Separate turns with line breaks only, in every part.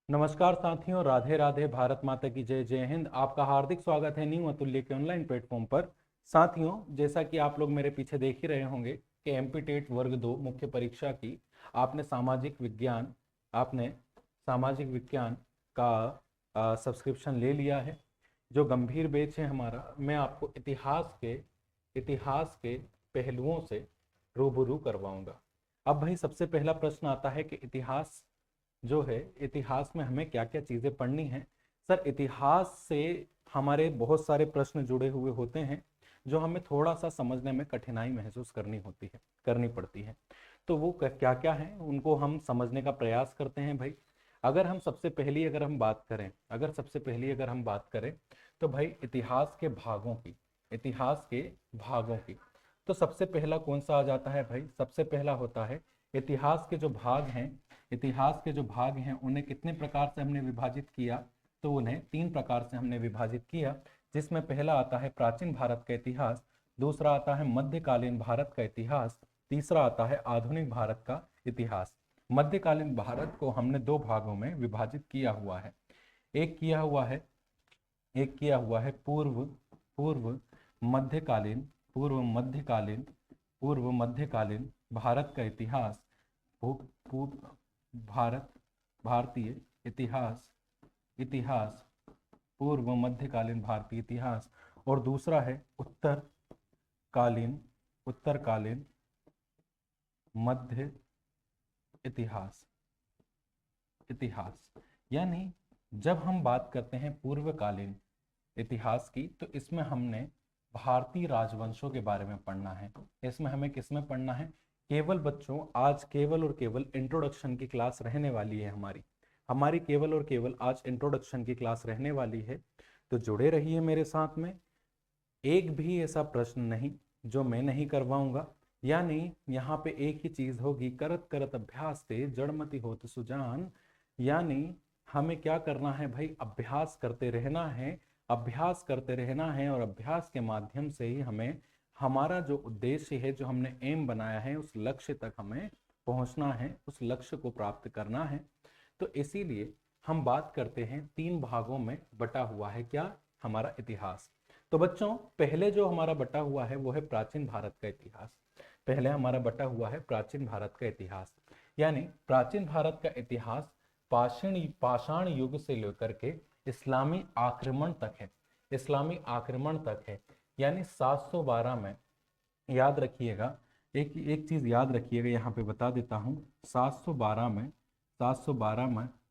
नमस्कार साथियों, राधे राधे, भारत माता की जय, जय हिंद। आपका हार्दिक स्वागत है न्यू अतुल्य के ऑनलाइन प्लेटफॉर्म पर। साथियों, जैसा कि आप लोग मेरे पीछे देख ही रहे होंगे कि एमपी टेट वर्ग 2 मुख्य परीक्षा की आपने सामाजिक विज्ञान का सब्सक्रिप्शन ले लिया है। जो गंभीर बैच है हमारा, मैं आपको इतिहास के पहलुओं से रूबरू करवाऊंगा। अब भाई, सबसे पहला प्रश्न आता है कि इतिहास में हमें क्या क्या चीज़ें पढ़नी हैं। सर, इतिहास से हमारे बहुत सारे प्रश्न जुड़े हुए होते हैं जो हमें थोड़ा सा समझने में कठिनाई महसूस करनी पड़ती है। तो वो क्या क्या हैं, उनको हम समझने का प्रयास करते हैं भाई। अगर सबसे पहली अगर हम बात करें तो भाई, इतिहास के भागों की। तो सबसे पहला कौन सा आ जाता है भाई? सबसे पहला होता है इतिहास के जो भाग हैं। उन्हें कितने प्रकार से हमने विभाजित किया? तो उन्हें 3 प्रकार से हमने विभाजित किया, जिसमें पहला आता है प्राचीन भारत का इतिहास, दूसरा आता है मध्यकालीन भारत का इतिहास, तीसरा आता है आधुनिक भारत का इतिहास। मध्यकालीन भारत को हमने 2 भागों में विभाजित किया हुआ है। एक किया हुआ है एक किया हुआ है पूर्व मध्यकालीन पूर्व मध्यकालीन पूर्व मध्यकालीन भारत का इतिहास, पूर्व भारत भारतीय इतिहास इतिहास पूर्व मध्यकालीन भारतीय इतिहास। और दूसरा है उत्तरकालीन मध्य इतिहास इतिहास। यानी जब हम बात करते हैं पूर्वकालीन इतिहास की, तो इसमें हमने भारतीय राजवंशों के बारे में पढ़ना है। इसमें हमें किसमें पढ़ना है? केवल बच्चों, आज केवल और केवल इंट्रोडक्शन की क्लास रहने वाली है। हमारी केवल और केवल आज इंट्रोडक्शन की क्लास रहने वाली है। तो जुड़े रहिए मेरे साथ में। एक भी ऐसा प्रश्न नहीं जो मैं नहीं करवाऊंगा। यानी यहाँ पे एक ही चीज होगी, करत करत अभ्यास से जड़मति होत सुजान। यानी हमें क्या करना है भाई? अभ्यास करते रहना है और अभ्यास के माध्यम से ही हमें हमारा जो उद्देश्य है, जो हमने एम बनाया है, उस लक्ष्य तक हमें पहुंचना है, उस लक्ष्य को प्राप्त करना है। तो इसीलिए हम बात करते हैं, 3 भागों में बटा हुआ है क्या? हमारा इतिहास। तो बच्चों, पहले जो हमारा बटा हुआ है वो है प्राचीन भारत का इतिहास। पहले हमारा बटा हुआ है प्राचीन भारत का इतिहास। यानी प्राचीन भारत का इतिहास पाषाण युग से लेकर के इस्लामी आक्रमण तक है। यानी 712 में, याद रखिएगा, एक एक चीज याद रखिएगा, यहाँ पे बता देता हूँ। 712 में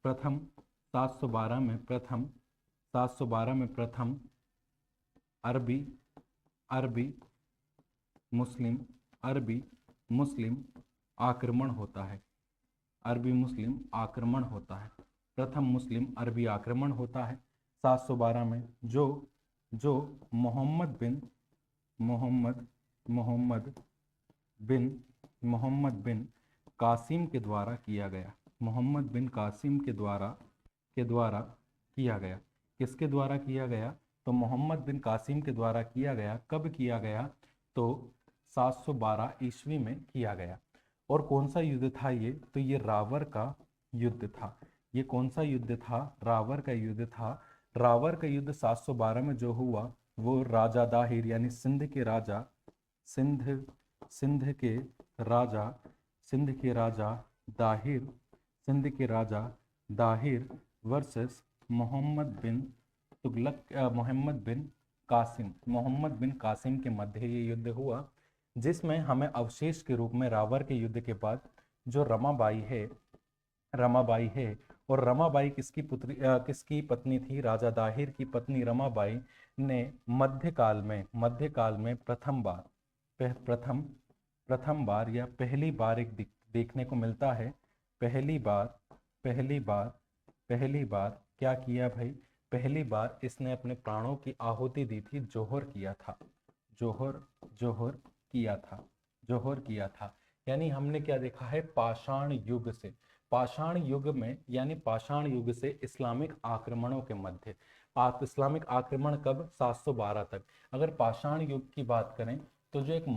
प्रथम 712 में प्रथम अरबी अरबी मुस्लिम अरबी मुस्लिम आक्रमण होता है। प्रथम मुस्लिम अरबी आक्रमण होता है 712 में, जो जो मोहम्मद बिन मोहम्मद मोहम्मद बिन मोहम्मद बिन कासिम के द्वारा किया गया। मोहम्मद बिन कासिम के द्वारा किया गया। किसके द्वारा किया गया? तो मोहम्मद बिन कासिम के द्वारा किया गया। कब किया गया? तो 712 ईस्वी में किया गया। और कौन सा युद्ध था ये? तो ये रावर का युद्ध था। ये कौन सा युद्ध था? रावर का युद्ध था। रावर का युद्ध 712 में जो हुआ, वो राजा दाहिर, यानी सिंध सिंध के राजा सिंध के राजा दाहिर सिंध के राजा दाहिर वर्सेस मोहम्मद बिन कासिम के मध्य ये युद्ध हुआ, जिसमें हमें अवशेष के रूप में रावर के युद्ध के बाद जो रमाबाई है। और रमाबाई किसकी पत्नी थी? राजा दाहिर की पत्नी रमाबाई ने मध्यकाल में प्रथम प्रथम बार या पहली बार देखने को मिलता है। पहली बार पहली बार पहली बार क्या किया भाई? पहली बार इसने अपने प्राणों की आहुति दी थी। जोहर किया था। जोहर जोहर किया था जोहर किया था। यानी हमने क्या देखा है? पाषाण युग से इस्लामिक आक्रमणों के मध्य। इस्लामिक आक्रमण कब? 712 तक। अगर पाषाण युग की बात करें तो जो एक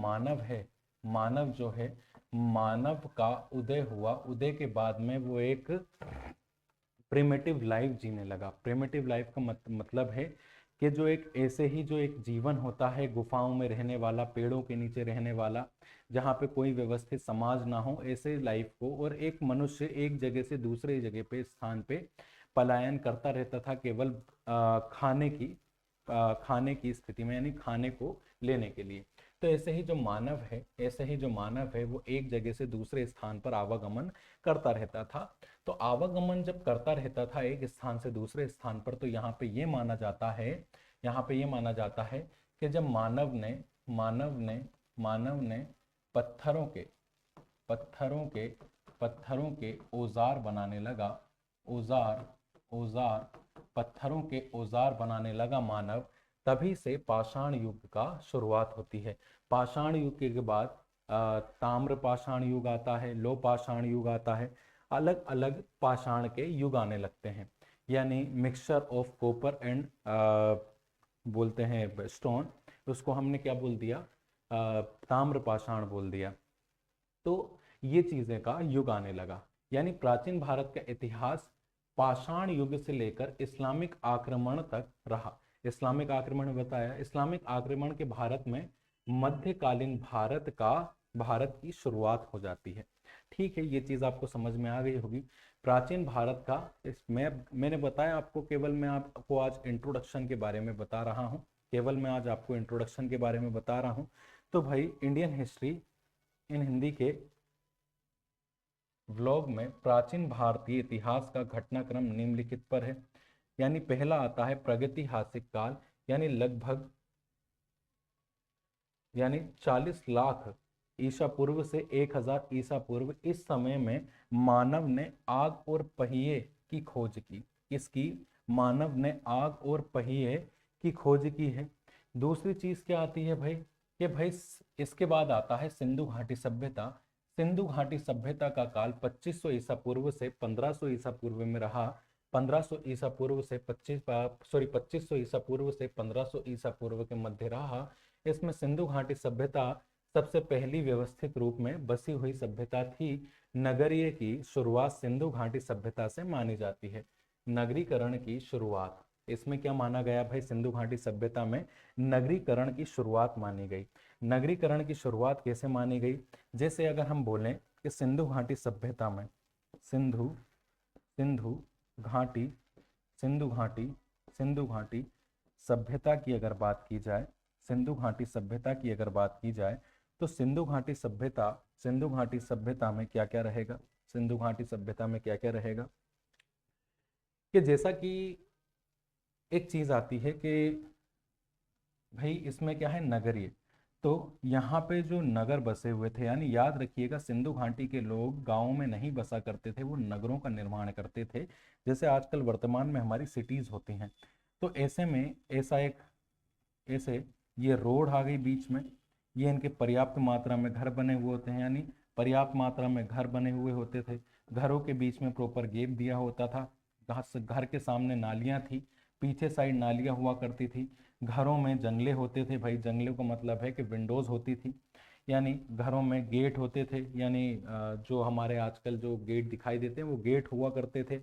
मानव का उदय हुआ, उदय के बाद में वो एक प्रिमिटिव लाइफ जीने लगा। प्रिमिटिव लाइफ का मतलब है कि जो एक ऐसे ही जो एक जीवन होता है गुफाओं में रहने वाला, पेड़ों के नीचे रहने वाला, जहाँ पे कोई व्यवस्थित समाज ना हो, ऐसे लाइफ को, और एक मनुष्य एक जगह से दूसरे जगह पे स्थान पे पलायन करता रहता था केवल खाने की स्थिति में, यानी खाने को लेने के लिए। तो ऐसे ही जो मानव है, ऐसे ही जो मानव है वो एक जगह से दूसरे स्थान पर आवागमन करता रहता था। तो आवागमन जब करता रहता था एक स्थान से दूसरे स्थान पर, तो यहाँ पे ये माना जाता है, यहाँ पे ये माना जाता है कि जब मानव ने पत्थरों के पत्थरों के पत्थरों के औजार बनाने लगा, औजार औजार पत्थरों के औजार बनाने लगा मानव, तभी से पाषाण युग का शुरुआत होती है। पाषाण युग के बाद ताम्र पाषाण युग आता है, लो पाषाण युग आता है, अलग अलग पाषाण के युग आने लगते हैं। यानी मिक्सचर ऑफ कॉपर एंड बोलते हैं स्टोन, उसको हमने क्या बोल दिया, ताम्र पाषाण बोल दिया। तो ये चीजें का युग आने लगा। यानी प्राचीन भारत का इतिहास पाषाण युग से लेकर इस्लामिक आक्रमण तक रहा। इस्लामिक आक्रमण बताया, इस्लामिक आक्रमण के भारत में मध्यकालीन भारत की शुरुआत हो जाती है। ठीक है, ये चीज आपको समझ में आ गई होगी। प्राचीन भारत का मैंने बताया आपको, केवल मैं आपको आज इंट्रोडक्शन के बारे में बता रहा हूँ, केवल मैं आज आपको इंट्रोडक्शन के बारे में बता रहा हूँ। तो भाई इंडियन हिस्ट्री इन हिंदी के व्लॉग में प्राचीन भारतीय इतिहास का घटनाक्रम निम्नलिखित पर है। यानी पहला आता है प्रागैतिहासिक काल, यानी 40 लाख ईसा पूर्व से 1000 ईसा पूर्व। इस समय में मानव ने आग और पहिए की खोज की। इसकी मानव ने आग और पहिए की खोज की है। दूसरी चीज क्या आती है भाई, कि भाई इसके बाद आता है सिंधु घाटी सभ्यता। सिंधु घाटी सभ्यता का काल 2500 ईसा पूर्व से 1500 ईसा पूर्व में रहा। 1500 ईसा पूर्व से 2500 ईसा पूर्व से 1500 ईसा पूर्व के मध्य रहा। इसमें सिंधु घाटी सभ्यता सबसे पहली व्यवस्थित रूप में बसी हुई सभ्यता थी। नगरीय की शुरुआत सिंधु घाटी सभ्यता से मानी जाती है। नगरीकरण की शुरुआत, इसमें क्या माना गया भाई, सिंधु घाटी सभ्यता में नगरीकरण की शुरुआत मानी गई। नगरीकरण की शुरुआत कैसे मानी गई, जैसे अगर हम बोलें कि सिंधु घाटी सभ्यता में सिंधु सिंधु घाटी सिंधु घाटी सिंधु घाटी सभ्यता की अगर बात की जाए, सिंधु घाटी सभ्यता की अगर बात की जाए, तो सिंधु घाटी सभ्यता में क्या क्या रहेगा, सिंधु घाटी सभ्यता में क्या क्या रहेगा, कि जैसा कि एक चीज आती है कि भाई इसमें क्या है, नगरीय। तो यहाँ पे जो नगर बसे हुए थे, यानी याद रखिएगा सिंधु घाटी के लोग गांवों में नहीं बसा करते थे, वो नगरों का निर्माण करते थे, जैसे आजकल वर्तमान में हमारी सिटीज होती हैं। तो ऐसे में ऐसे ये रोड आ गई बीच में, ये इनके पर्याप्त मात्रा में घर बने हुए होते हैं, यानी पर्याप्त मात्रा में घर बने हुए होते थे। घरों के बीच में प्रॉपर गेट दिया होता था। घर के सामने नालियां थी, पीछे साइड नालियां हुआ करती थी। घरों में जंगले होते थे, भाई जंगलों का मतलब है कि विंडोज होती थी, यानी घरों में गेट होते थे, यानी जो हमारे आजकल जो गेट दिखाई देते हैं वो गेट हुआ करते थे।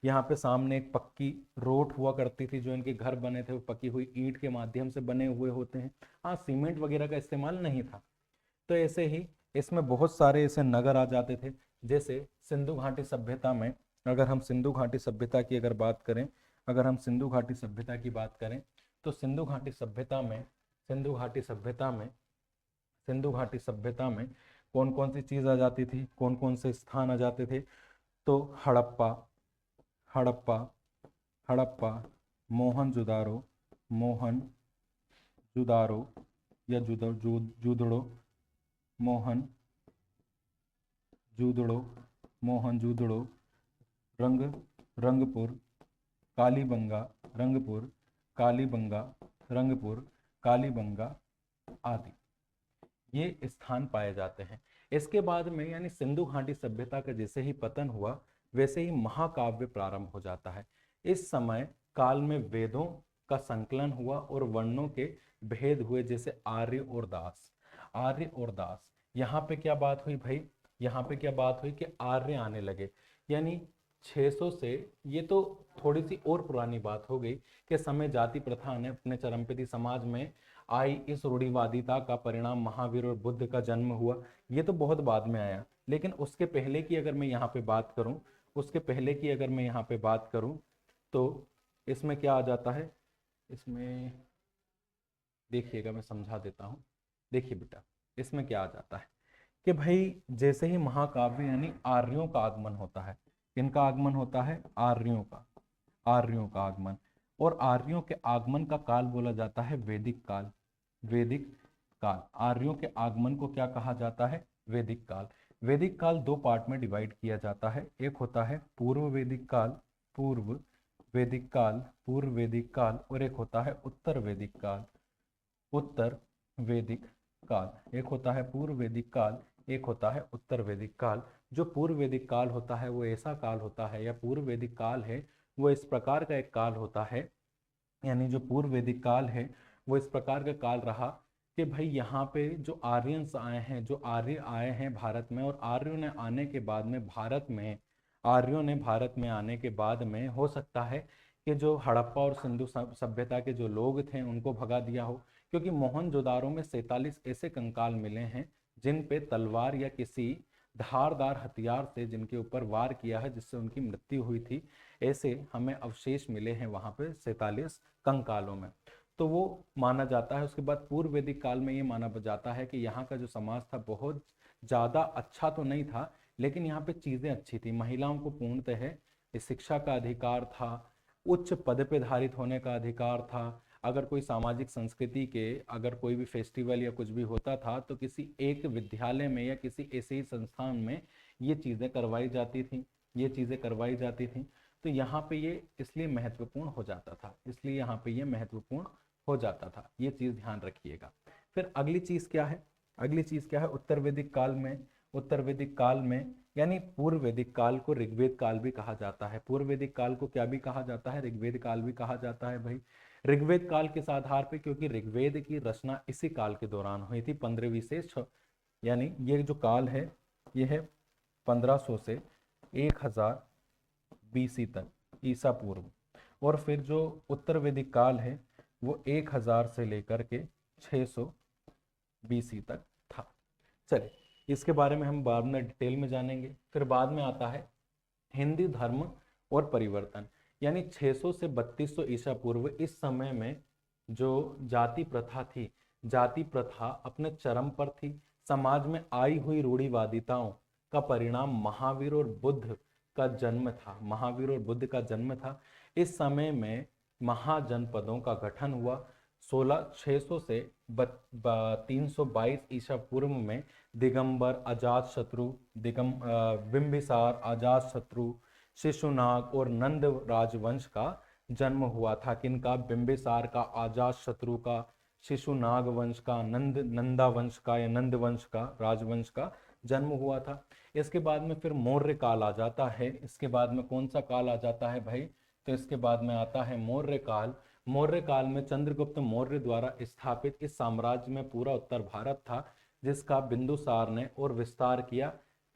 यहाँ पे सामने एक पक्की रोड हुआ करती थी, जो इनके घर बने थे वो पकी हुई ईंट के माध्यम से बने हुए होते हैं। हाँ, सीमेंट वगैरह का इस्तेमाल नहीं था। तो ऐसे ही इसमें बहुत सारे ऐसे नगर आ जाते थे। जैसे सिंधु घाटी सभ्यता में, अगर हम सिंधु घाटी सभ्यता की अगर बात करें, अगर हम सिंधु घाटी सभ्यता की बात करें, तो सिंधु घाटी सभ्यता में सिंधु घाटी सभ्यता में सिंधु घाटी सभ्यता में कौन कौन सी चीज आ जाती थी, कौन कौन से स्थान आ जाते थे, तो हड़प्पा हड़प्पा हड़प्पा मोहनजुदारो मोहनजुदारो या जूदड़ो मोहन जूदड़ो मोहनजूदड़ो, रंगपुर कालीबंगा रंगपुर कालीबंगा रंगपुर कालीबंगा आदि ये स्थान पाए जाते हैं। इसके बाद में यानी सिंधु घाटी सभ्यता का जैसे ही पतन हुआ, वैसे ही महाकाव्य प्रारंभ हो जाता है। इस समय काल में वेदों का संकलन हुआ और वर्णों के भेद हुए, जैसे आर्य और दास। यहाँ पे क्या बात हुई भाई, यहाँ पे क्या बात हुई कि आर्य आने लगे, यानी 600 से, ये तो थोड़ी सी और पुरानी बात हो गई कि समय जाति प्रथा ने अपने चरम पे थी, समाज में आई इस रूढ़िवादिता का परिणाम महावीर और बुद्ध का जन्म हुआ, ये तो बहुत बाद में आया। लेकिन उसके पहले की अगर मैं यहाँ पे बात करूँ, उसके पहले की अगर मैं यहाँ पे बात करूँ तो इसमें क्या आ जाता है, इसमें देखिएगा मैं समझा देता हूँ। देखिए बेटा, इसमें क्या आ जाता है कि भाई जैसे ही महाकाव्य यानी आर्यों का आगमन होता है, किनका आगमन होता है, आर्यों का, आर्यों का आगमन, और आर्यों के आगमन का काल बोला जाता है वैदिक काल, वैदिक काल। आर्यों के आगमन को क्या कहा जाता है, वैदिक काल। वैदिक काल दो पार्ट में डिवाइड किया जाता है, एक होता है पूर्व वैदिक काल, पूर्व वैदिक काल, पूर्व वैदिक काल, और एक होता है उत्तर वैदिक काल, उत्तर वैदिक काल। एक होता है पूर्व वैदिक काल, एक होता है उत्तर वैदिक काल। जो पूर्व वैदिक काल होता है वो ऐसा काल होता है, या पूर्व वैदिक काल है वो इस प्रकार का एक काल होता है, यानी जो पूर्व वैदिक काल है वो इस प्रकार का काल रहा कि भाई यहाँ पे जो आर्यंस आए हैं, जो आर्य आए हैं भारत में, और आर्यों ने आने के बाद में भारत में, आर्यों ने भारत में आने के बाद में हो सकता है कि जो हड़प्पा और सिंधु सभ्यता के जो लोग थे उनको भगा दिया हो, क्योंकि मोहनजोदारो में 47 ऐसे कंकाल मिले हैं जिन पे तलवार या किसी धारदार हथियार से जिनके ऊपर वार किया है जिससे उनकी मृत्यु हुई थी, ऐसे हमें अवशेष मिले हैं वहां पे 47 कंकालों में। तो वो माना जाता है। उसके बाद पूर्व वैदिक काल में ये माना जाता है कि यहाँ का जो समाज था बहुत ज्यादा अच्छा तो नहीं था, लेकिन यहाँ पे चीजें अच्छी थी, महिलाओं को पूर्णतः शिक्षा का अधिकार था, उच्च पद पे धारित होने का अधिकार था, अगर कोई सामाजिक संस्कृति के अगर कोई भी फेस्टिवल या कुछ भी होता था तो किसी एक विद्यालय में या किसी ऐसे ही संस्थान में ये चीज़ें करवाई जाती थी, ये चीज़ें करवाई जाती थी। तो यहाँ पे ये इसलिए महत्वपूर्ण हो जाता था, इसलिए यहाँ पे ये महत्वपूर्ण हो जाता था, ये चीज़ ध्यान रखिएगा। फिर अगली चीज़ क्या है, अगली चीज़ क्या है, उत्तर वैदिक काल में, उत्तर वैदिक काल में यानी पूर्व वैदिक काल को ऋग्वेद काल भी कहा जाता है। पूर्व वैदिक काल को क्या भी कहा जाता है, ऋग्वेद काल भी कहा जाता है भाई। ऋग्वेद काल किस आधार पे, क्योंकि ऋग्वेद की रचना इसी काल के दौरान हुई थी, 15वीं से यानी ये जो काल है ये है 1500 से 1000 BC तक, ईसा पूर्व। और फिर जो उत्तर वैदिक काल है वो 1000 से लेकर के 600 BC तक था। चलिए इसके बारे में हम बाद में डिटेल में जानेंगे। फिर बाद में आता है हिंदू धर्म और परिवर्तन, यानी 600 से 3200 ईसा पूर्व। इस समय में जो जाति प्रथा थी, जाति प्रथा अपने चरम पर थी, समाज में आई हुई रूढ़िवादिताओं का परिणाम महावीर और बुद्ध का जन्म था, महावीर और बुद्ध का जन्म था। इस समय में महाजनपदों का गठन हुआ। 600 से 322 ईसा पूर्व में दिगंबर, अजात शत्रु, बिंबिसार, अजात शत्रु, शिशुनाग और नंद राजवंश का जन्म हुआ था। किनका, बिंबिसार का, अजात शत्रु का, शिशुनाग वंश का, नंदा वंश का या नंद वंश का, राजवंश का जन्म हुआ था। इसके बाद में फिर मौर्य काल आ जाता है। इसके बाद में कौन सा काल आ जाता है भाई, तो इसके बाद में आता है मौर्य काल। मौर्य काल में चंद्रगुप्त मौर्य द्वारा स्थापित इस साम्राज्य में पूरा उत्तर भारत था, जिसका बिंदुसार ने और विस्तार किया।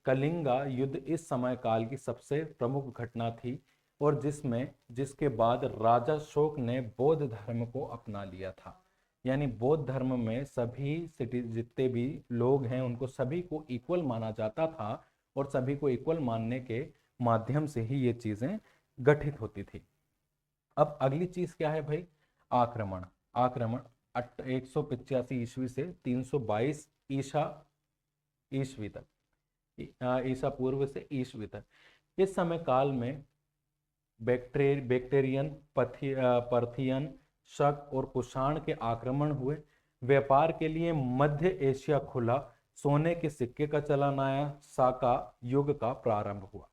कलिंगा युद्ध इस समय काल की सबसे प्रमुख घटना थी, और जिसके बाद राजा अशोक ने बौद्ध धर्म को अपना लिया था। यानी बौद्ध धर्म में सभी सिटी जितने भी लोग हैं उनको सभी को इक्वल माना जाता था, और सभी को इक्वल मानने के माध्यम से ही ये चीजें गठित होती थी। अब अगली चीज क्या है भाई, आक्रमण। आक्रमण 185 ईस्वी से 322 ईसा ईस्वी तक, ईसा पूर्व से ईस्वी तक। इस समय काल में बैक्टेरियन, पर्थियन, शक और कुषाण के आक्रमण हुए। व्यापार के लिए मध्य एशिया खुला, सोने के सिक्के का चलन आया, साका युग का प्रारंभ हुआ।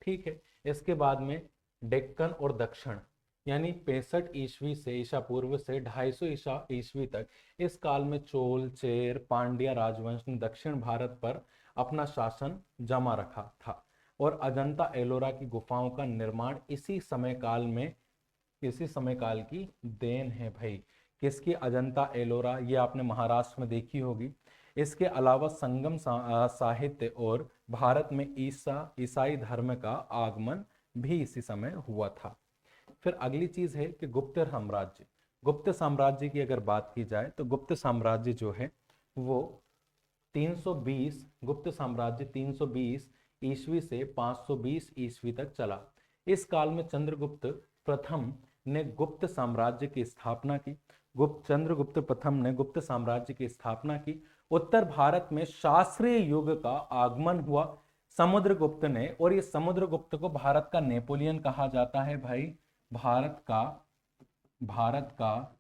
ठीक है, इसके बाद में डेक्कन और दक्षिण, यानी 65 ईस्वी से ईसा पूर्व से 250 ईसा ईस्वी तक, इस काल में चोल, चेर, पांड्या राजवंश ने दक्षिण भारत पर अपना शासन जमा रखा था, और अजंता एलोरा की गुफाओं का निर्माण इसी समय काल में, इसी समय काल की देन है भाई। किसकी, अजंता एलोरा, ये आपने महाराष्ट्र में देखी होगी। इसके अलावा संगम साहित्य और भारत में ईसाई धर्म का आगमन भी इसी समय हुआ था। फिर अगली चीज है कि गुप्त साम्राज्य। गुप्त साम्राज्य की अगर बात की जाए तो गुप्त साम्राज्य जो है वो 320, गुप्त साम्राज्य 320 ईस्वी से 520 ईस्वी तक चला। इस काल में चंद्रगुप्त प्रथम ने गुप्त साम्राज्य की स्थापना की। चंद्रगुप्त प्रथम ने गुप्त साम्राज्य की स्थापना की। उत्तर भारत में शास्त्रीय युग का आगमन हुआ समुद्रगुप्त ने, और ये समुद्रगुप्त को भारत का नेपोलियन कहा जाता है भाई। भारत का भारत का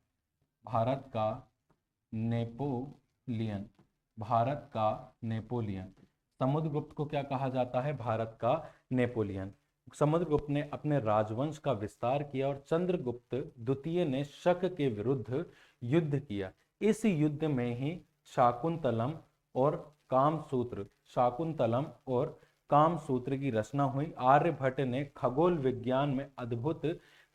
भारत का नेपोलियन, भारत का नेपोलियन। समुद्रगुप्त को क्या कहा जाता है? भारत का नेपोलियन। समुद्रगुप्त ने अपने राजवंश का विस्तार किया और चंद्रगुप्त द्वितीय ने शक के विरुद्ध युद्ध किया। इस युद्ध में ही शाकुंतलम और कामसूत्र की रचना हुई। आर्यभट्ट ने खगोल विज्ञान में अद्भुत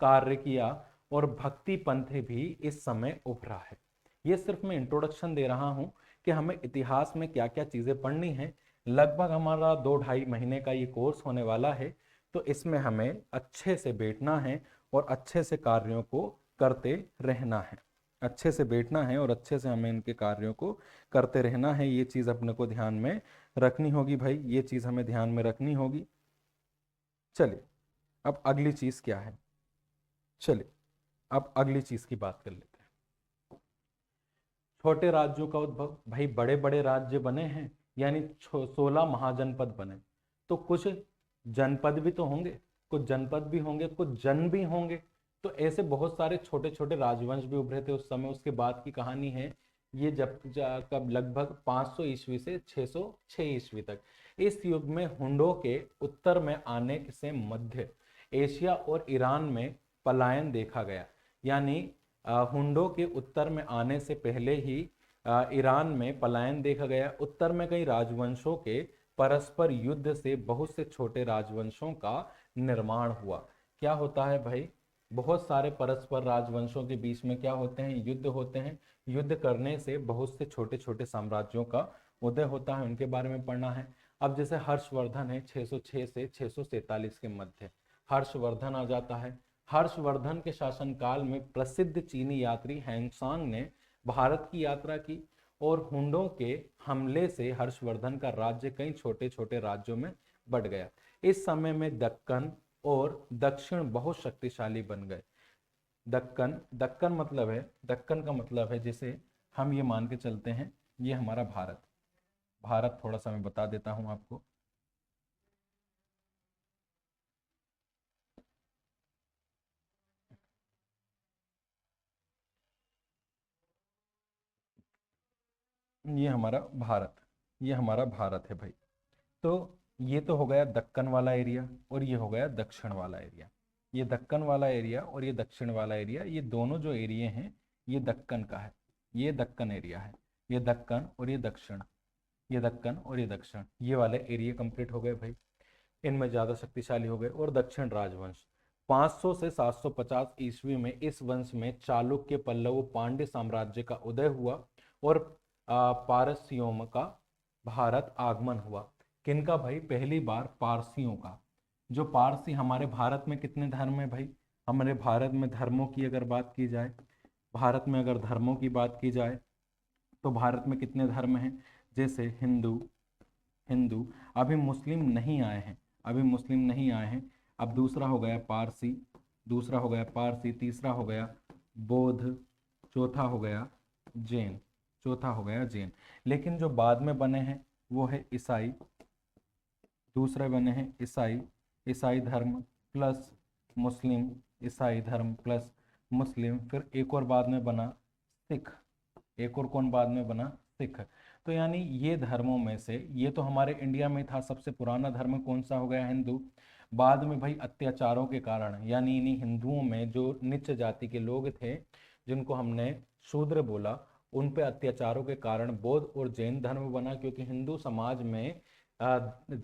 कार्य किया और भक्ति पंथ भी इस समय उभरा है। ये सिर्फ मैं इंट्रोडक्शन दे रहा हूं कि हमें इतिहास में क्या क्या चीजें पढ़नी है। लगभग हमारा 2-2.5 महीने का ये कोर्स होने वाला है, तो इसमें हमें अच्छे से बैठना है और अच्छे से कार्यों को करते रहना है। अच्छे से बैठना है और अच्छे से हमें इनके कार्यों को करते रहना है। ये चीज अपने को ध्यान में रखनी होगी भाई, ये चीज हमें ध्यान में रखनी होगी। चलिए अब अगली चीज क्या है, चलिए अब अगली चीज की बात कर लेते हैं। छोटे राज्यों का उद्भव। भाई बड़े बड़े राज्य बने हैं, यानी 16 महाजनपद बने, तो कुछ जनपद भी तो होंगे, कुछ जनपद भी होंगे, कुछ जन भी होंगे। तो ऐसे बहुत सारे छोटे छोटे राजवंश भी उभरे थे उस समय। उसके बाद की कहानी है ये, जब कब लगभग 500 ईस्वी से 606 ईस्वी तक। इस युग में हुंडों के उत्तर में आने से मध्य एशिया और ईरान में पलायन देखा गया। यानी हुंडों के उत्तर में आने से पहले ही ईरान में पलायन देखा गया। उत्तर में कई राजवंशों के परस्पर युद्ध से बहुत से छोटे राजवंशों का निर्माण हुआ। क्या होता है भाई? बहुत सारे परस्पर राजवंशों के बीच में क्या होते हैं? युद्ध होते हैं। युद्ध करने से बहुत से छोटे छोटे साम्राज्यों का उदय होता है, उनके बारे में पढ़ना है। अब जैसे हर्षवर्धन है 606 से 647 के मध्य, हर्षवर्धन आ जाता है। हर्षवर्धन के शासनकाल में प्रसिद्ध चीनी यात्री हैंगसांग ने भारत की यात्रा की, और हुंडों के हमले से हर्षवर्धन का राज्य कई छोटे छोटे राज्यों में बढ़ गया। इस समय में दक्कन और दक्षिण बहुत शक्तिशाली बन गए। दक्कन का मतलब है जैसे हम ये मान के चलते हैं, ये हमारा भारत थोड़ा सा मैं बता देता हूं आपको। ये हमारा भारत, ये हमारा भारत है भाई। तो ये तो हो गया दक्कन वाला एरिया, और ये हो गया दक्षिण वाला एरिया। ये दक्कन वाला एरिया और ये दक्षिण वाला एरिया, ये दोनों जो एरिया हैं ये दक्कन का है। ये दक्कन एरिया है, ये दक्कन और ये दक्षिण, ये दक्कन और ये दक्षिण, ये वाले एरिया कंप्लीट हो गए भाई। इनमें ज़्यादा शक्तिशाली हो गए। और दक्षिण राजवंश 500 से 750 ईस्वी में इस वंश में चालुक्य, पल्लव, पांड्य साम्राज्य का उदय हुआ और पारसियों का भारत आगमन हुआ। किनका भाई? पहली बार पारसियों का। जो पारसी, हमारे भारत में कितने धर्म है भाई? हमारे भारत में धर्मों की अगर बात की जाए, भारत में अगर धर्मों की बात की जाए तो भारत में कितने धर्म हैं? जैसे हिंदू, हिंदू अभी मुस्लिम नहीं आए हैं, अभी मुस्लिम नहीं आए हैं। अब दूसरा हो गया पारसी, दूसरा हो गया पारसी, तीसरा हो गया बौद्ध, चौथा हो गया जैन, चौथा हो गया जैन। लेकिन जो बाद में बने हैं वो है ईसाई, दूसरे बने हैं ईसाई, ईसाई धर्म प्लस मुस्लिम, ईसाई धर्म प्लस मुस्लिम। फिर एक और बाद में बना सिख, एक और कौन बाद में बना? सिख। तो यानी ये धर्मों में से, ये तो हमारे इंडिया में था, सबसे पुराना धर्म कौन सा हो गया? हिंदू। बाद में भाई अत्याचारों के कारण, यानी इन्हीं हिंदुओं में जो नीच जाति के लोग थे जिनको हमने शूद्र बोला, उन पे अत्याचारों के कारण बौद्ध और जैन धर्म बना। क्योंकि हिंदू समाज में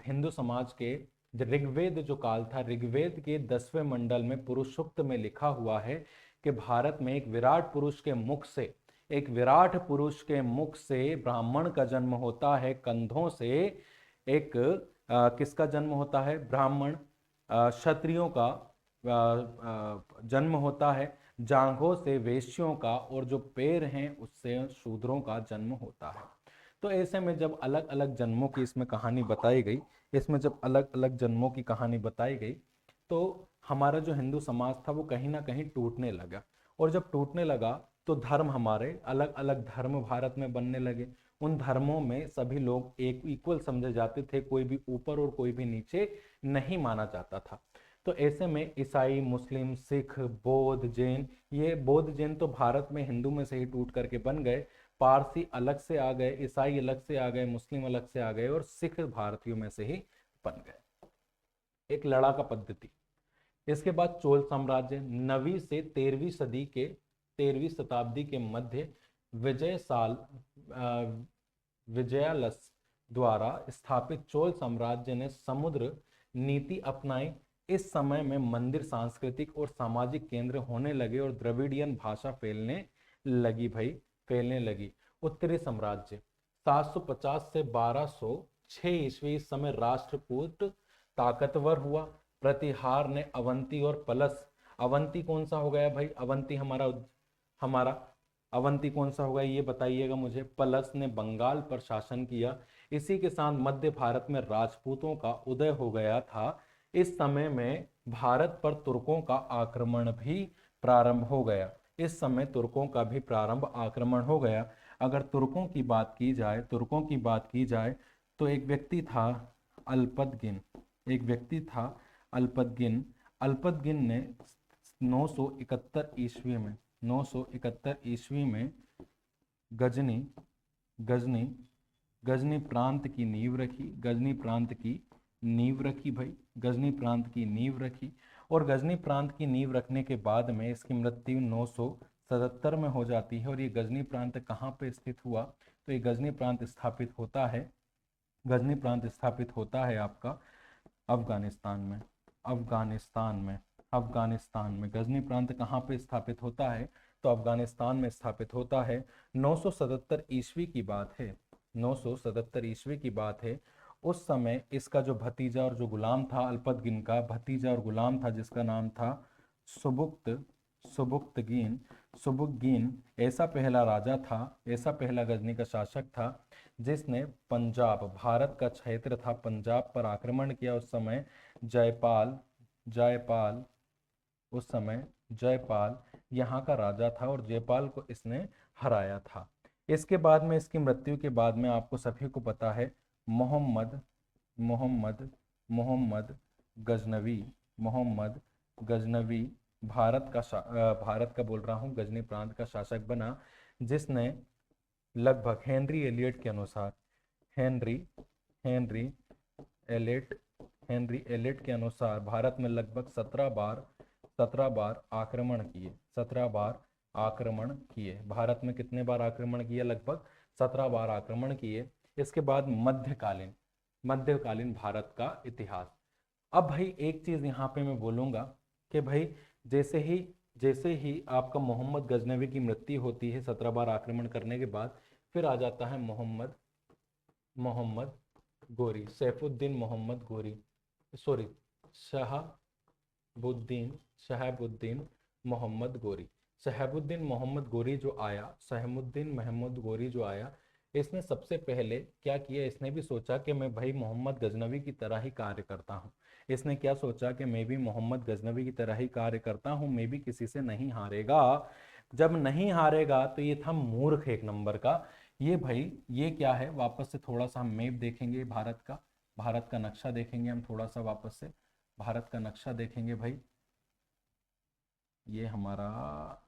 हिंदू समाज के ऋग्वेद जो काल था, ऋग्वेद के 10वें मंडल में पुरुष सूक्त में लिखा हुआ है कि भारत में एक विराट पुरुष के मुख से, एक विराट पुरुष के मुख से ब्राह्मण का जन्म होता है। कंधों से एक किसका जन्म होता है? ब्राह्मण। क्षत्रियों का जन्म होता है, जांघों से वेश्यों का, और जो पैर हैं उससे शूद्रों का जन्म होता है। तो ऐसे में जब अलग अलग जन्मों की इसमें कहानी बताई गई, इसमें जब अलग अलग जन्मों की कहानी बताई गई, तो हमारा जो हिंदू समाज था वो कहीं ना कहीं टूटने लगा। और जब टूटने लगा तो धर्म, हमारे अलग अलग धर्म भारत में बनने लगे। उन धर्मों में सभी लोग एक इक्वल समझे जाते थे, कोई भी ऊपर और कोई भी नीचे नहीं माना जाता था। तो ऐसे में ईसाई, मुस्लिम, सिख, बौद्ध, जैन, ये बौद्ध जैन तो भारत में हिंदू में से ही टूट करके बन गए। पारसी अलग से आ गए, ईसाई अलग से आ गए, मुस्लिम अलग से आ गए, और सिख भारतीयों में से ही बन गए। एक लड़ाका पद्धति। इसके बाद चोल साम्राज्य 9वीं से 13वीं सदी के 13वीं शताब्दी के मध्य विजयालस द्वारा स्थापित चोल साम्राज्य ने समुद्र नीति अपनाई। इस समय में मंदिर सांस्कृतिक और सामाजिक केंद्र होने लगे और द्रविडियन भाषा फैलने लगी भाई, फैलने लगी। उत्तरी साम्राज्य 750 से 1206 ईस्वी, इस समय राष्ट्रकूट ताकतवर हुआ। प्रतिहार ने अवंती और पलस, अवंती कौन सा हो गया भाई, अवंती हमारा हमारा अवंती कौन सा होगा ये बताइएगा मुझे। पलस ने बंगाल पर शासन किया। इसी के साथ मध्य भारत में राजपूतों का उदय हो गया था। इस समय में भारत पर तुर्कों का आक्रमण भी प्रारंभ हो गया। इस समय तुर्कों का भी प्रारंभ आक्रमण हो गया। अगर तुर्कों की बात की जाए, तुर्कों की बात की जाए, तो एक व्यक्ति था अल्पतगिन, एक व्यक्ति था अल्पतगिन। अल्पतगिन ने 971 ईस्वी में 971 ईस्वी में गजनी गजनी गजनी प्रांत की नींव रखी। गजनी प्रांत की नींव रखी भाई, गजनी प्रांत की नींव रखी। और गजनी प्रांत की नींव रखने के बाद में इसकी मृत्यु 977 में हो जाती है। और ये गजनी प्रांत कहाँ पे स्थित हुआ, तो ये गजनी प्रांत स्थापित होता है, गजनी प्रांत स्थापित होता है आपका अफगानिस्तान में। अफगानिस्तान में गजनी प्रांत कहाँ पे स्थापित होता है, तो अफगानिस्तान में स्थापित होता है। 977 ईस्वी की बात है, 977 ईस्वी की बात है। उस समय इसका जो भतीजा और जो गुलाम था, अल्पतगिन का भतीजा और गुलाम था, जिसका नाम था सुबुक्त सुबुक्तगीन सुबुक्तगीन, ऐसा पहला राजा था, ऐसा पहला गजनी का शासक था जिसने पंजाब, भारत का क्षेत्र था, पंजाब पर आक्रमण किया। उस समय जयपाल जयपाल उस समय जयपाल यहाँ का राजा था और जयपाल को इसने हराया था। इसके बाद में, इसकी मृत्यु के बाद में, आपको सभी को पता है, मोहम्मद मोहम्मद मोहम्मद गजनवी मोहम्मद गजनवी भारत का बोल रहा हूँ, गजनी प्रांत का शासक बना, जिसने लगभग Henry Henry Elliot Henry Elliot के अनुसार भारत में लगभग 17 बार आक्रमण किए। 17 बार आक्रमण किए भारत में। कितने बार आक्रमण किए? लगभग 17 बार आक्रमण किए। इसके बाद मध्यकालीन भारत का इतिहास। अब भाई एक चीज यहाँ पे मैं बोलूंगा कि भाई जैसे ही आपका मोहम्मद गजनवी की मृत्यु होती है 17 बार आक्रमण करने के बाद, फिर आ जाता है मोहम्मद गोरी, सैफुद्दीन मोहम्मद गोरी, सॉरी शहाबुद्दीन मोहम्मद गोरी। शहाबुद्दीन मोहम्मद गोरी जो आया, शहाबुद्दीन मोहम्मद गोरी जो आया, इसने सबसे पहले क्या किया, इसने भी सोचा कि मैं भाई मोहम्मद गजनवी की तरह ही कार्य करता हूँ। इसने क्या सोचा कि मैं भी मोहम्मद गजनवी की तरह ही कार्य करता हूँ, मैं भी किसी से नहीं हारेगा। जब नहीं हारेगा तो ये था मूर्ख एक नंबर का। ये भाई, ये क्या है, वापस से थोड़ा सा हम मैप देखेंगे भारत का नक्शा देखेंगे हम थोड़ा सा, वापस से भारत का नक्शा देखेंगे भाई। ये हमारा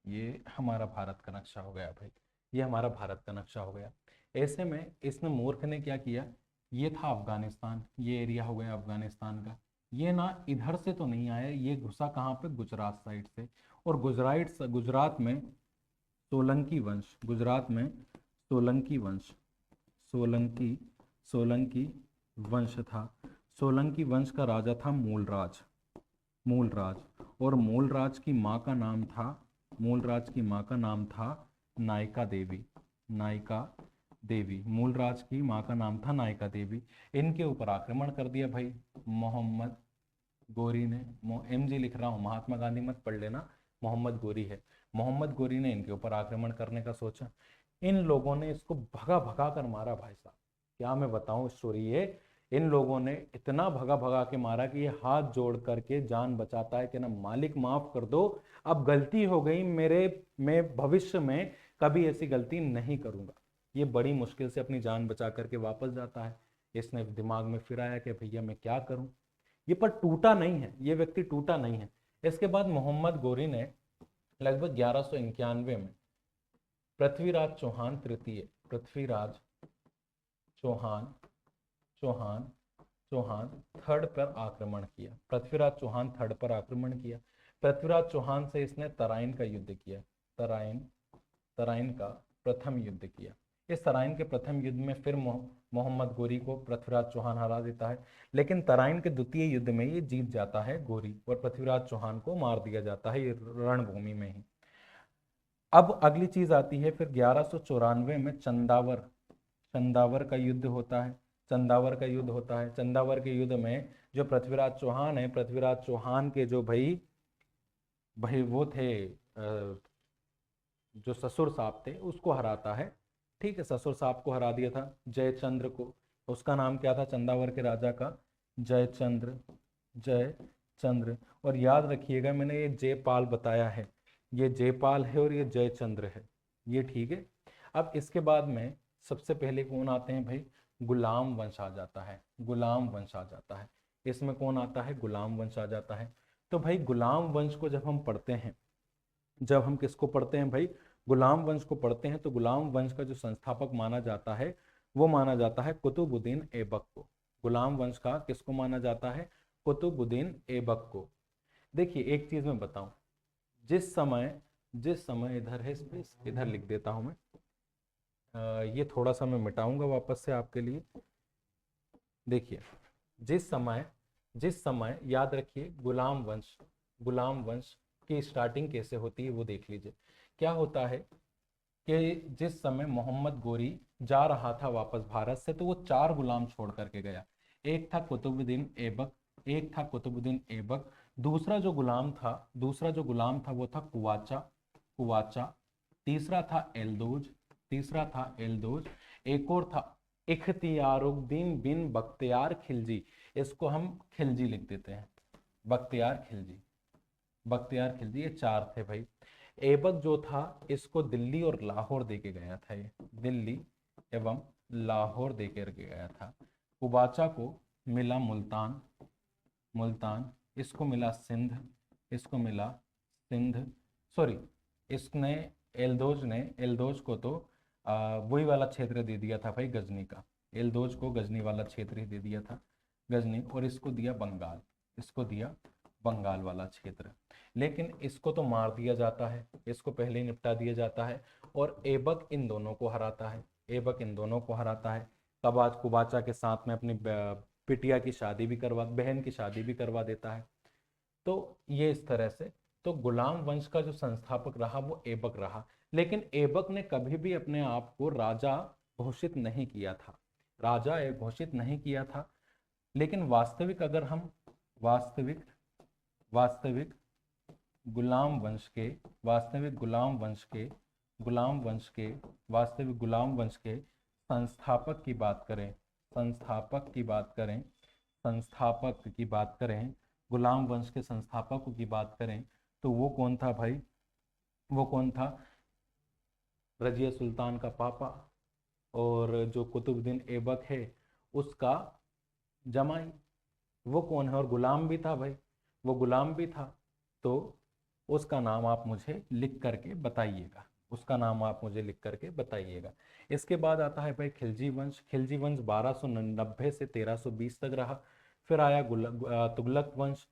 ये हमारा भारत का नक्शा हो गया भाई, ये हमारा भारत का नक्शा हो गया। ऐसे में इसने मूर्ख ने क्या किया, ये था अफगानिस्तान, ये एरिया हो गया अफगानिस्तान का। ये ना इधर से तो नहीं आया, ये घुसा कहाँ पे, गुजरात साइड से। और गुजरात में सोलंकी वंश, गुजरात में सोलंकी वंश सोलंकी सोलंकी वंश था। सोलंकी वंश का राजा था मूलराज। मूलराज और मूलराज की माँ का नाम था, मूलराज की माँ का नाम था नायका देवी। नायका देवी, मूलराज की माँ का नाम था नायका देवी। इनके ऊपर आक्रमण कर दिया भाई मोहम्मद गोरी ने। MG लिख रहा हूँ, महात्मा गांधी मत पढ़ लेना, मोहम्मद गोरी है। मोहम्मद गोरी ने इनके ऊपर आक्रमण करने का सोचा। इन लोगों ने इसको भगा भगा कर मारा भाई साहब, क्या मैं बताऊं स्टोरी ये। इन लोगों ने इतना भगा भगा के मारा कि ये हाथ जोड़ करके जान बचाता है कि ना मालिक माफ कर दो, अब गलती हो गई मेरे, मैं भविष्य में कभी ऐसी गलती नहीं करूंगा। ये बड़ी मुश्किल से अपनी जान बचा करके वापस जाता है। इसने दिमाग में फिर आया कि भैया मैं क्या करूं, ये पर टूटा नहीं है, ये व्यक्ति टूटा नहीं है। इसके बाद मोहम्मद गोरी ने लगभग 1191 में पृथ्वीराज चौहान तृतीय, पृथ्वीराज चौहान चौहान चौहान थर्ड पर आक्रमण किया। पृथ्वीराज चौहान थर्ड पर आक्रमण किया। पृथ्वीराज चौहान से इसने तराइन का युद्ध किया। तराइन तराइन का प्रथम युद्ध किया। इस तराइन के प्रथम युद्ध में फिर मोहम्मद गोरी को पृथ्वीराज चौहान हरा देता है, लेकिन तराइन के द्वितीय युद्ध में ये जीत जाता है गोरी और पृथ्वीराज चौहान को मार दिया जाता है ये रणभूमि में ही। अब अगली चीज आती है फिर 1194 में चंदावर, चंदावर का युद्ध होता है। चंदावर का युद्ध होता है। चंदावर के युद्ध में जो पृथ्वीराज चौहान है, पृथ्वीराज चौहान के जो भाई भाई वो थे जो ससुर साहब थे उसको हराता है। ठीक है, ससुर साहब को हरा दिया था जयचंद्र को। उसका नाम क्या था चंदावर के राजा का? जयचंद्र, जयचंद्र। और याद रखिएगा मैंने ये जयपाल बताया है, ये जयपाल है और ये जयचंद्र है, ये ठीक है। अब इसके बाद में सबसे पहले कौन आते हैं भाई? गुलाम वंश आ जाता है। गुलाम वंश आ जाता है। इसमें कौन आता है? गुलाम वंश आ जाता है। तो भाई गुलाम वंश को जब हम पढ़ते हैं, जब हम किसको पढ़ते हैं भाई? गुलाम वंश को पढ़ते हैं, तो गुलाम वंश का जो संस्थापक माना जाता है वो माना जाता है कुतुबुद्दीन ऐबक को। गुलाम वंश का किसको माना जाता है? कुतुबुद्दीन ऐबक को। देखिए एक चीज मैं बताऊं, जिस समय इधर है स्पेस, इधर लिख देता हूं मैं, ये थोड़ा सा मैं मिटाऊंगा वापस से आपके लिए। देखिए जिस समय याद रखिए गुलाम वंश की स्टार्टिंग कैसे होती है वो देख लीजिए। क्या होता है कि जिस समय मोहम्मद गोरी जा रहा था वापस भारत से, तो वो 4 गुलाम छोड़ करके गया। एक था कुतुबुद्दीन ऐबक, दूसरा जो गुलाम था वो था कुवाचा, तीसरा था एल्दोज, एक और था इख्तियारुद्दीन बिन बख्तियार खिलजी। इसको हम खिलजी लिख देते हैं, बख्तियार खिलजी। ये 4 थे भाई। ऐबक जो था इसको दिल्ली और लाहौर दे के गया था, ये दिल्ली एवं लाहौर दे के गया था। कुबाचा को मिला मुल्तान, इसको मिला सिंध, सॉरी इसने एल्दोज को तो वही वाला क्षेत्र दे दिया था भाई गजनी का। एल्दोज को गजनी वाला क्षेत्र ही दे दिया था, गजनी। और इसको दिया बंगाल वाला क्षेत्र। लेकिन इसको तो मार दिया जाता है, इसको पहले ही निपटा दिया जाता है। और ऐबक इन दोनों को हराता है। कुबाचा के साथ में अपनी बिटिया की शादी भी बहन की शादी भी करवा देता है। तो ये इस तरह से, तो गुलाम वंश का जो संस्थापक रहा वो ऐबक रहा। लेकिन ऐबक ने कभी भी अपने आप को राजा घोषित नहीं किया था। लेकिन वास्तविक गुलाम वंश के संस्थापक की बात करें, गुलाम वंश के संस्थापकों की बात करें, तो वो कौन था भाई? वो कौन था? रजिया सुल्तान का पापा, और जो कुतुबुद्दीन ऐबक है उसका जमाई। वो कौन है? और गुलाम भी था भाई, वो गुलाम भी था। तो उसका नाम आप मुझे लिख करके बताइएगा। इसके बाद आता है भाई खिलजी वंश। 1290 से 1320 तक रहा। फिर आया तुगलक वंश,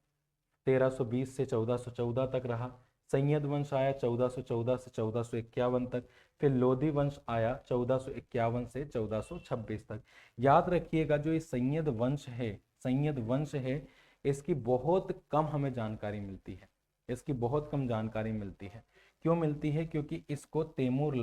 1320 से 1414 तक रहा। सैयद वंश आया 1414 से 1451 तक। फिर लोधी वंश आया 1451 से 1426 तक। याद रखिएगा जो ये संयद वंश है, इसकी बहुत कम हमें जानकारी मिलती है, इसकी बहुत कम जानकारी मिलती है। क्यों मिलती है? क्योंकि इसको तैमूर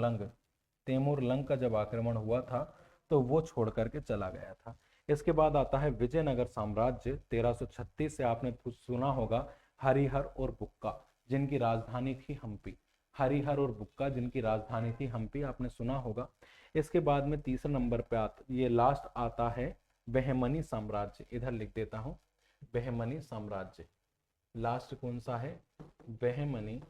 लंग का जब आक्रमण हुआ था तो वो छोड़ करके चला गया था। इसके बाद आता है विजयनगर साम्राज्य 1336 से। आपने सुना होगा हरिहर और बुक्का जिनकी राजधानी थी हम्पी, हरिहर और बुक्का जिनकी राजधानी थी हम्पी, आपने सुना होगा। इसके बाद में तीसरे नंबर पे ये लास्ट आता है बहमनी साम्राज्य, इधर लिख देता हूं बहमनी साम्राज्य। लास्ट कौन सा है? बहमनी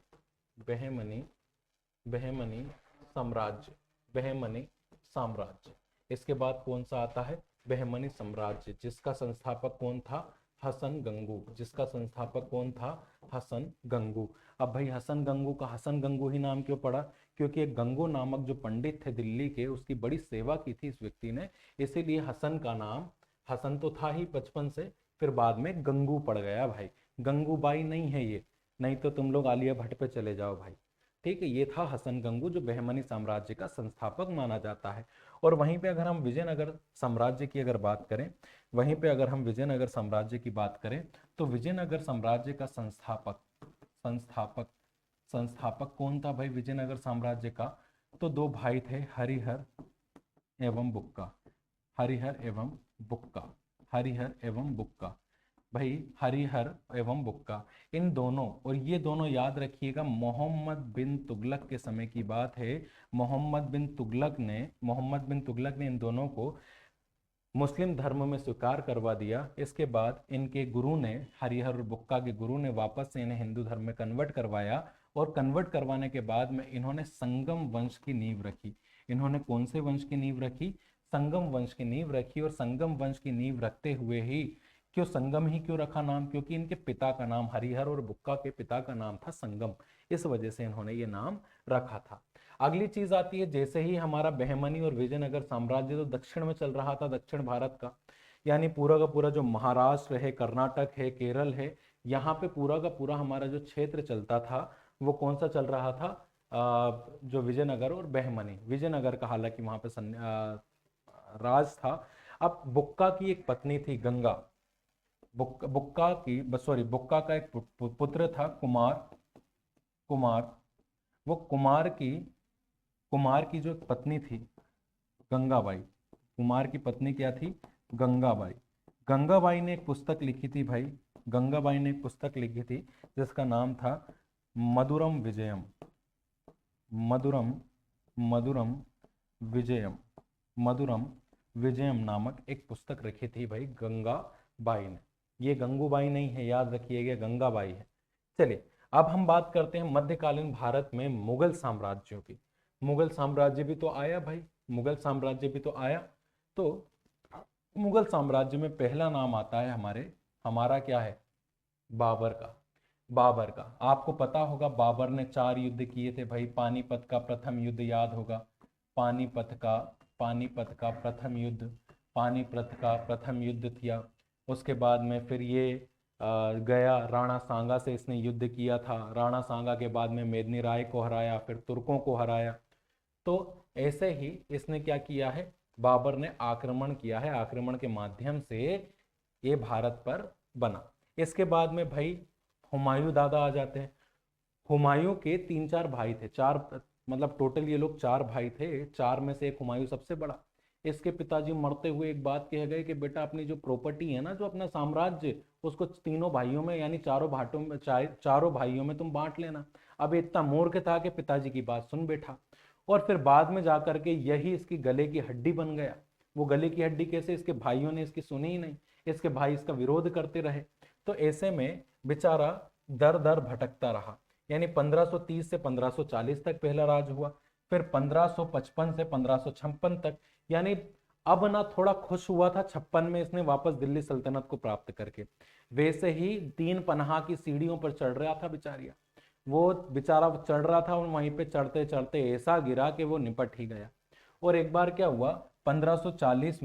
साम्राज्य, बहमनी साम्राज्य। इसके बाद कौन सा आता है? बहमनी साम्राज्य, जिसका संस्थापक कौन था? हसन गंगू, जिसका संस्थापक कौन था? हसन गंगू। अब भाई हसन गंगू का हसन गंगू ही नाम क्यों पड़ा? क्योंकि एक गंगू नामक जो पंडित थे दिल्ली के, उसकी बड़ी सेवा की थी इस व्यक्ति ने, इसीलिए हसन का नाम, हसन तो था ही बचपन से, फिर बाद में गंगू पड़ गया भाई। गंगूबाई नहीं है ये, नहीं तो तुम लोग आलिया भट्ट पे चले जाओ भाई। ठीक है, ये था हसन गंगू जो बहमनी साम्राज्य का संस्थापक माना जाता है। और वहीं पे अगर हम विजयनगर साम्राज्य की अगर बात करें, वहीं पे अगर हम विजयनगर साम्राज्य की बात करें तो विजयनगर साम्राज्य का संस्थापक संस्थापक कौन था भाई विजयनगर साम्राज्य का? तो दो भाई थे, हरिहर एवं बुक्का, हरिहर एवं बुक्का, हरिहर एवं बुक्का। भाई हरिहर एवं बुक्का, इन दोनों, और ये दोनों याद रखिएगा मोहम्मद बिन तुगलक के समय की बात है। मोहम्मद बिन तुगलक ने इन दोनों को मुस्लिम धर्म में स्वीकार करवा दिया। इसके बाद इनके गुरु ने, हरिहर और बुक्का के गुरु ने वापस से इन्हें हिंदू धर्म में कन्वर्ट करवाया, और कन्वर्ट करवाने के बाद में इन्होंने संगम वंश की नींव रखी। इन्होंने कौन से वंश की नींव रखी? संगम वंश की नींव रखी। और संगम वंश की नींव रखते हुए ही, क्यों संगम ही क्यों रखा नाम? क्योंकि इनके पिता का नाम, हरिहर और बुक्का के पिता का नाम था संगम, इस वजह से इन्होंने ये नाम रखा था। अगली चीज आती है, जैसे ही हमारा बहमनी और विजयनगर साम्राज्य तो दक्षिण में चल रहा था, दक्षिण भारत का, यानी पूरा का पूरा जो महाराष्ट्र है, कर्नाटक है, केरल है, यहाँ पे पूरा का पूरा हमारा जो क्षेत्र चलता था वो कौन सा चल रहा था? जो विजयनगर और बहमनी। विजयनगर का हालांकि वहां पे राज था। अब बुक्का की एक पत्नी थी गंगा, बुक्का का एक पुत्र था कुमार। वो कुमार की जो पत्नी थी गंगाबाई, कुमार की पत्नी क्या थी? गंगाबाई। गंगाबाई ने एक पुस्तक लिखी थी भाई, गंगाबाई ने एक पुस्तक लिखी थी जिसका नाम था मधुरम विजयम, मधुरम विजयम नामक एक पुस्तक रखी थी भाई गंगाबाई ने। ये गंगूबाई नहीं है, याद रखिएगा, गंगाबाई है। चलिए अब हम बात करते हैं मध्यकालीन भारत में मुगल साम्राज्यों की। मुगल साम्राज्य भी तो आया भाई, मुगल साम्राज्य भी तो आया। तो मुगल साम्राज्य में पहला नाम आता है हमारा क्या है? बाबर का। आपको पता होगा बाबर ने 4 युद्ध किए थे भाई। पानीपत का प्रथम युद्ध याद होगा, पानीपत का प्रथम युद्ध किया। उसके बाद में फिर ये गया राणा सांगा से इसने युद्ध किया था। राणा सांगा के बाद में मेदिनी राय को हराया, फिर तुर्कों को हराया। तो ऐसे ही इसने क्या किया है? बाबर ने आक्रमण किया है, आक्रमण के माध्यम से ये भारत पर बना। इसके बाद में भाई हुमायूं दादा आ जाते हैं। हुमायूं के 3-4 भाई थे, 4 मतलब टोटल ये लोग 4 भाई थे, 4 में से एक हुमायूं सबसे बड़ा। इसके पिताजी मरते हुए एक बात कह गए कि बेटा अपनी जो प्रॉपर्टी है ना, जो अपना साम्राज्य, उसको तीनों भाइयों में यानी चारों भाइयों में तुम बांट लेना। अब इतना मूर्ख था कि पिताजी की बात सुन बैठा, और फिर बाद में जाकर के यही इसकी गले की हड्डी बन गया। वो गले की हड्डी कैसे? इसके भाइयों ने इसकी सुनी ही नहीं, इसके भाई इसका विरोध करते रहे। तो ऐसे में बेचारा दर दर भटकता रहा। यानी 1530 से 1540 तक पहला राज हुआ, फिर 1555 से 1556 तक, यानी अब ना थोड़ा खुश हुआ था 56 में इसने वापस दिल्ली सल्तनत को प्राप्त करके, वैसे ही 3 पनाह की सीढ़ियों पर चढ़ रहा था बेचारिया। वो बेचारा चढ़ रहा था और वहीं पे चढ़ते चढ़ते ऐसा गिरा कि वो निपट ही गया। और एक बार क्या हुआ, 1540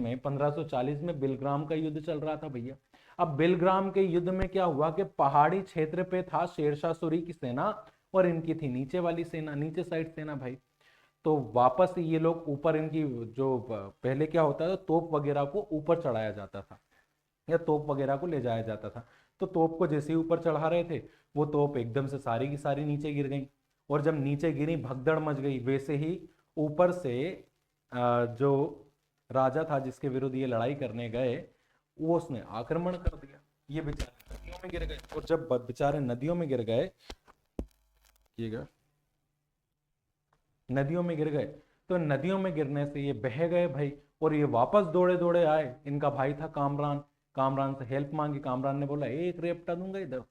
में बिलग्राम का युद्ध चल रहा था भैया। अब बिलग्राम के युद्ध में क्या हुआ कि पहाड़ी क्षेत्र पे था शेरशाह सूरी की सेना, और इनकी थी नीचे वाली सेना, नीचे साइड सेना भाई। तो वापस ये लोग ऊपर, इनकी जो पहले क्या होता था, तोप वगैरह को ऊपर चढ़ाया जाता था या तोप वगैरह को ले जाया जाता था। तो तोप को जैसे ही ऊपर चढ़ा रहे थे, वो तोप एकदम से सारी की सारी नीचे गिर गई, और जब नीचे गिरी भगदड़ मच गई। वैसे ही ऊपर से जो राजा था जिसके विरुद्ध ये लड़ाई करने गए, वो उसने आक्रमण कर दिया। ये बेचारे नदियों में गिर गए, और जब बेचारे नदियों में गिर गए, नदियों में गिर गए, तो नदियों में गिरने से ये बह गए भाई, और ये वापस दौड़े दौड़े आए। इनका भाई था कामरान, कामरान से हेल्प मांगी। कामरान ने बोला एक रेपटा दूंगा इधर,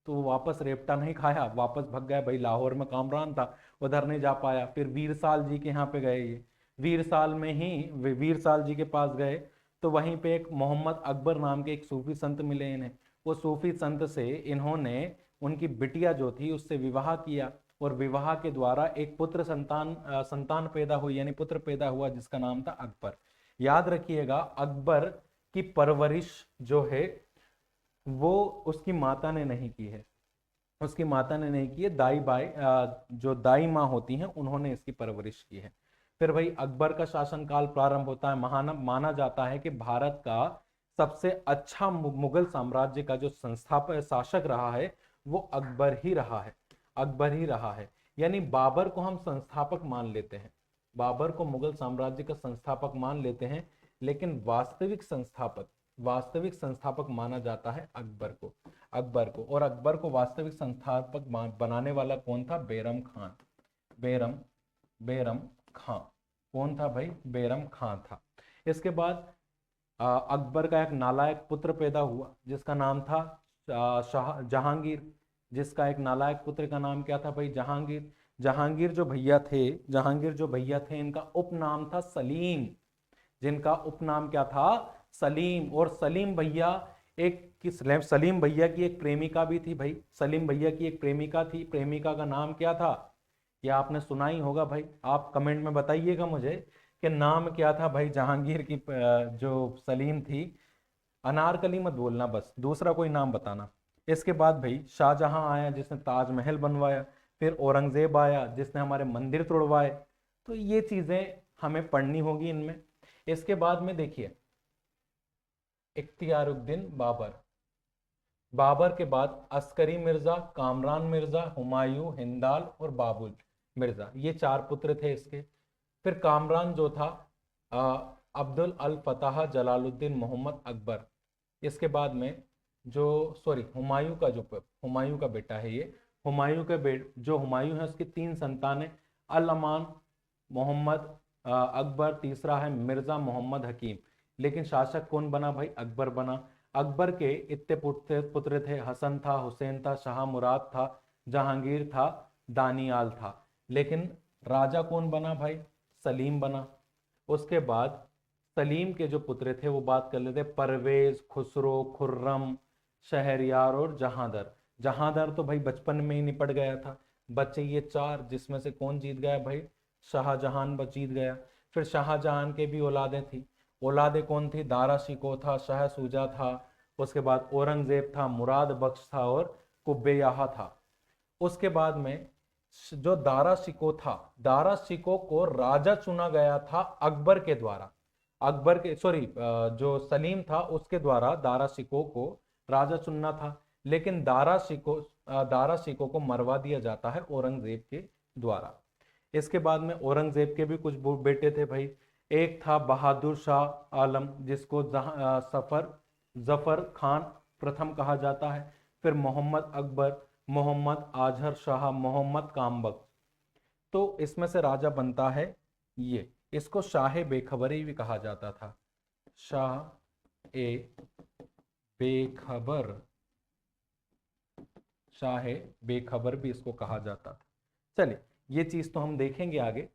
तो वो वापस रेपटा नहीं खाया, वापस भग गया भाई। लाहौर में कामरान था, उधर नहीं जा पाया। फिर वीरसाल जी के यहाँ पे गए ये, वीरसाल में ही वीरसाल जी के पास गए, तो वहीं पे एक मोहम्मद अकबर नाम के एक सूफी संत मिले इन्हें। वो सूफी संत से इन्होंने उनकी बिटिया जो थी उससे विवाह किया, और विवाह के द्वारा एक पुत्र संतान पैदा हुई, यानी पुत्र पैदा हुआ, जिसका नाम था अकबर। याद रखिएगा, अकबर की परवरिश जो है वो उसकी माता ने नहीं की है, उसकी माता ने नहीं की है, दाई बाई जो दाई माँ होती हैं उन्होंने इसकी परवरिश की है। फिर भाई अकबर का शासनकाल प्रारंभ होता है। माना जाता है कि भारत का सबसे अच्छा मुगल साम्राज्य का जो संस्थापक शासक रहा है वो अकबर ही रहा है, अकबर ही रहा है। यानी बाबर को हम संस्थापक मान लेते हैं, बाबर को मुगल साम्राज्य का संस्थापक मान लेते हैं, लेकिन वास्तविक संस्थापक माना जाता है अकबर को, अकबर को। और अकबर को वास्तविक संस्थापक बनाने वाला कौन था? बैरम खान, बैरम खां। कौन था भाई? बैरम खां था। इसके बाद अकबर का एक नालायक पुत्र पैदा हुआ जिसका नाम था शाह जहांगीर, जिसका एक नालायक पुत्र का नाम क्या था भाई? जहांगीर। जहांगीर जो भैया थे इनका उपनाम था सलीम, जिनका उपनाम क्या था? सलीम। और सलीम भैया सलीम भैया की एक प्रेमिका भी थी भाई, सलीम भैया की एक प्रेमिका थी। प्रेमिका का नाम क्या था? ये आपने सुना ही होगा भाई, आप कमेंट में बताइएगा मुझे कि नाम क्या था भाई जहांगीर की जो सलीम थी। अनारकली मत बोलना, बस दूसरा कोई नाम बताना। इसके बाद भाई शाहजहां आया जिसने ताजमहल बनवाया, फिर औरंगजेब आया जिसने हमारे मंदिर तोड़वाए। तो ये चीजें हमें पढ़नी होगी इनमें। इसके बाद में देखिए इख्तियारुद्दीन बाबर, बाबर के बाद अस्करी मिर्जा, कामरान मिर्जा, हुमायूं, हिंदाल और बाबुल मिर्जा, ये चार पुत्र थे इसके। फिर कामरान जो था अब्दुल अल फताह जलालुद्दीन मोहम्मद अकबर। इसके बाद में जो हुमायूं का बेटा है ये, जो हुमायूं है उसके तीन संतान है, अल अमान, मोहम्मद अकबर, तीसरा है मिर्जा मोहम्मद हकीम। लेकिन शासक कौन बना भाई? अकबर बना। अकबर के इतने पुत्र थे, हसन था, हुसैन था, शाह मुराद था, जहांगीर था, दानियाल था। लेकिन राजा कौन बना भाई? सलीम बना। उसके बाद सलीम के जो पुत्र थे वो बात कर लेते, परवेज, खुसरो, खुर्रम, शहरयार और जहांदर। जहांदर तो भाई बचपन में ही निपट गया था। बच्चे ये चार, जिसमें से कौन जीत गया भाई? शाहजहां जीत गया। फिर शाहजहां के भी औलादें थी। औलादे कौन थी? दारा शिको था, शाह सूजा था, उसके बाद औरंगजेब था, मुराद बख्श था और कुब्बेयाहा था। उसके बाद में जो दारा शिको था, दारा शिको को राजा चुना गया था अकबर के द्वारा, जो सलीम था उसके द्वारा दारा शिको को राजा चुनना था। लेकिन दारा शिको को मरवा दिया जाता है औरंगजेब के द्वारा। इसके बाद में औरंगजेब के भी कुछ बेटे थे भाई। एक था बहादुर शाह आलम, जिसको जफर खान प्रथम कहा जाता है। फिर मोहम्मद अकबर, मोहम्मद आजहर शाह, मोहम्मद कामबख्श। तो इसमें से राजा बनता है ये, इसको शाह बेखबरी भी कहा जाता था, शाह ए बेखबर, शाह बेखबर भी इसको कहा जाता था। चलिए ये चीज तो हम देखेंगे आगे।